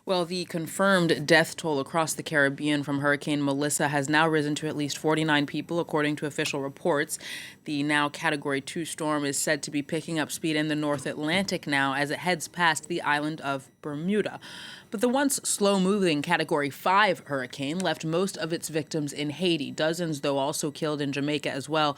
Well, the confirmed death toll across the Caribbean from Hurricane Melissa has now risen to at least 49 people, according to official reports. The now Category 2 storm is said to be picking up speed in the North Atlantic now as it heads past the island of Bermuda. But the once slow-moving Category 5 hurricane left most of its victims in Haiti, dozens, though, also killed in Jamaica as well,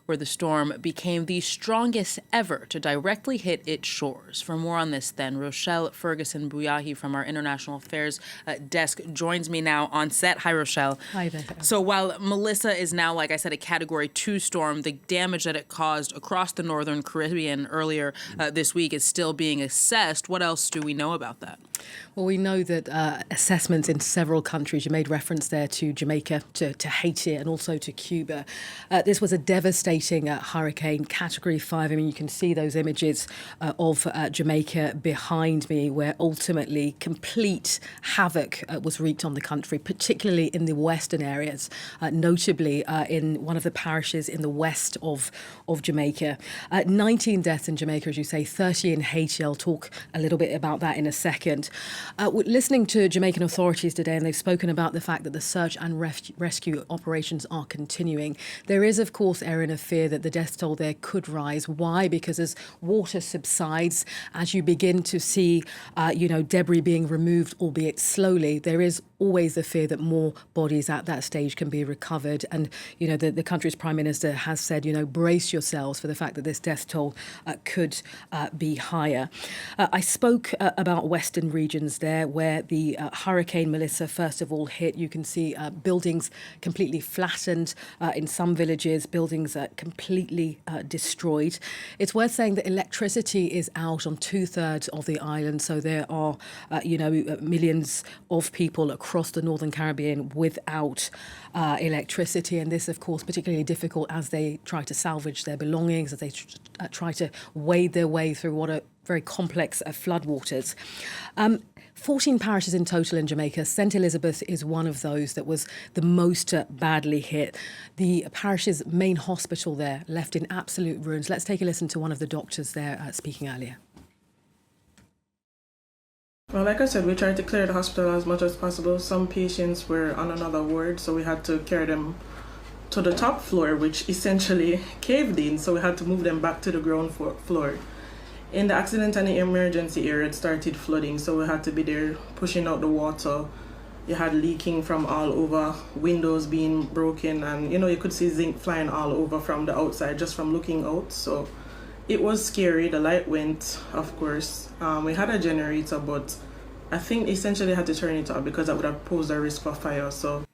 where the storm became the strongest ever to directly hit its shores. For more on this, then, Rochelle Ferguson Bouyahi from our International Affairs desk joins me now on set. Hi, Rochelle. Hi there. So while Melissa is now, like I said, a Category 2 storm, the damage that it caused across the Northern Caribbean earlier this week is still being assessed. What else do we know about that? Well, we know that assessments in several countries, you made reference there to Jamaica, to Haiti, and also to Cuba. This was a devastating hurricane, Category 5. I mean, you can see those images of Jamaica behind me, where ultimately complete havoc was wreaked on the country, particularly in the western areas, notably in one of the parishes in the west of Jamaica. 19 deaths in Jamaica, as you say, 30 in Haiti. I'll talk a little bit about that in a second. Listening to Jamaican authorities today, and they've spoken about the fact that the search and rescue operations are continuing. There is, of course, Erin, a fear that the death toll there could rise. Why? Because as water subsides, as you begin to see, debris being removed, albeit slowly, there is always the fear that more bodies at that stage can be recovered. And, the country's Prime Minister has said, brace yourselves for the fact that this death toll could be higher. I spoke about western regions there where the Hurricane Melissa first of all hit. You can see buildings completely flattened in some villages, buildings completely destroyed. It's worth saying that electricity is out on 2/3 of the island. So there are, millions of people across the Northern Caribbean without electricity. And this, of course, particularly difficult as they try to salvage their belongings, as they try to wade their way through what are very complex floodwaters. 14 parishes in total in Jamaica. St. Elizabeth is one of those that was the most badly hit. The parish's main hospital there left in absolute ruins. Let's take a listen to one of the doctors there speaking earlier. Well, like I said, we tried to clear the hospital as much as possible. Some patients were on another ward, so we had to carry them to the top floor, which essentially caved in, so we had to move them back to the ground floor. In the accident and the emergency area, it started flooding, so we had to be there pushing out the water. You had leaking from all over, windows being broken, and you could see zinc flying all over from the outside just from looking out. So it was scary. The light went, of course. We had a generator, but I think essentially had to turn it off because that would have posed a risk for fire. So,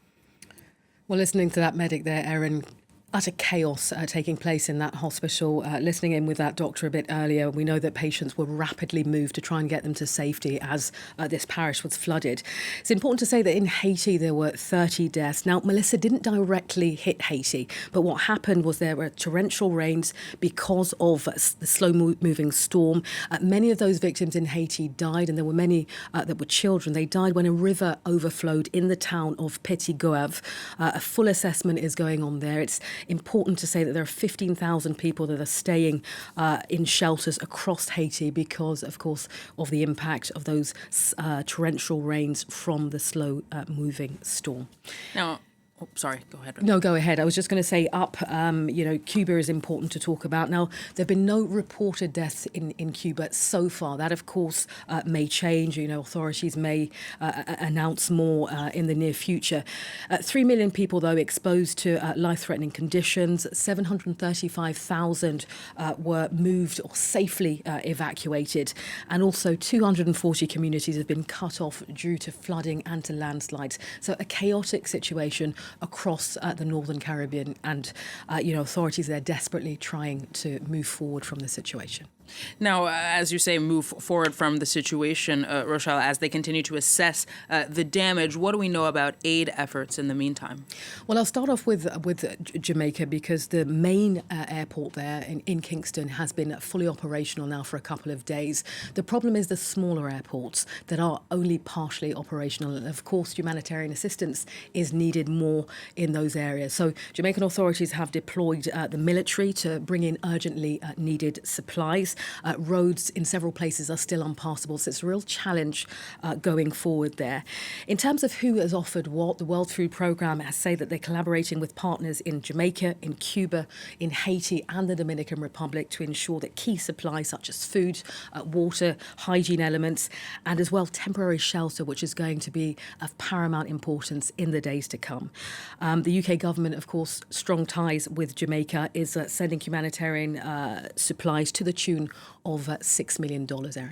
well, listening to that medic there, Erin, utter chaos taking place in that hospital. Listening in with that doctor a bit earlier, we know that patients were rapidly moved to try and get them to safety as this parish was flooded. It's important to say that in Haiti there were 30 deaths. Now, Melissa didn't directly hit Haiti, but what happened was there were torrential rains because of the slow-moving storm. Many of those victims in Haiti died, and there were many that were children. They died when a river overflowed in the town of Petit-Goâve. A full assessment is going on there. It's important to say that there are 15,000 people that are staying in shelters across Haiti because, of course, of the impact of those torrential rains from the slow-moving storm. Now, sorry, go ahead. No, go ahead. I was just going to say Cuba is important to talk about. Now, there have been no reported deaths in Cuba so far. That, of course, may change. Authorities may announce more in the near future. 3 million people, though, exposed to life-threatening conditions. 735,000 were moved or safely evacuated. And also 240 communities have been cut off due to flooding and to landslides. So a chaotic situation across the Northern Caribbean, and authorities there desperately trying to move forward from the situation. Now, as you say, move forward from the situation, Rochelle, as they continue to assess the damage. What do we know about aid efforts in the meantime? Well, I'll start off with Jamaica because the main airport there in Kingston has been fully operational now for a couple of days. The problem is the smaller airports that are only partially operational. And of course, humanitarian assistance is needed more in those areas. So Jamaican authorities have deployed the military to bring in urgently needed supplies. Roads in several places are still unpassable, so it's a real challenge going forward there. In terms of who has offered what, the World Food Programme has said that they're collaborating with partners in Jamaica, in Cuba, in Haiti and the Dominican Republic to ensure that key supplies such as food, water, hygiene elements, and as well temporary shelter, which is going to be of paramount importance in the days to come. The UK government, of course, strong ties with Jamaica, is sending humanitarian supplies to the tune of $6 million, Erin.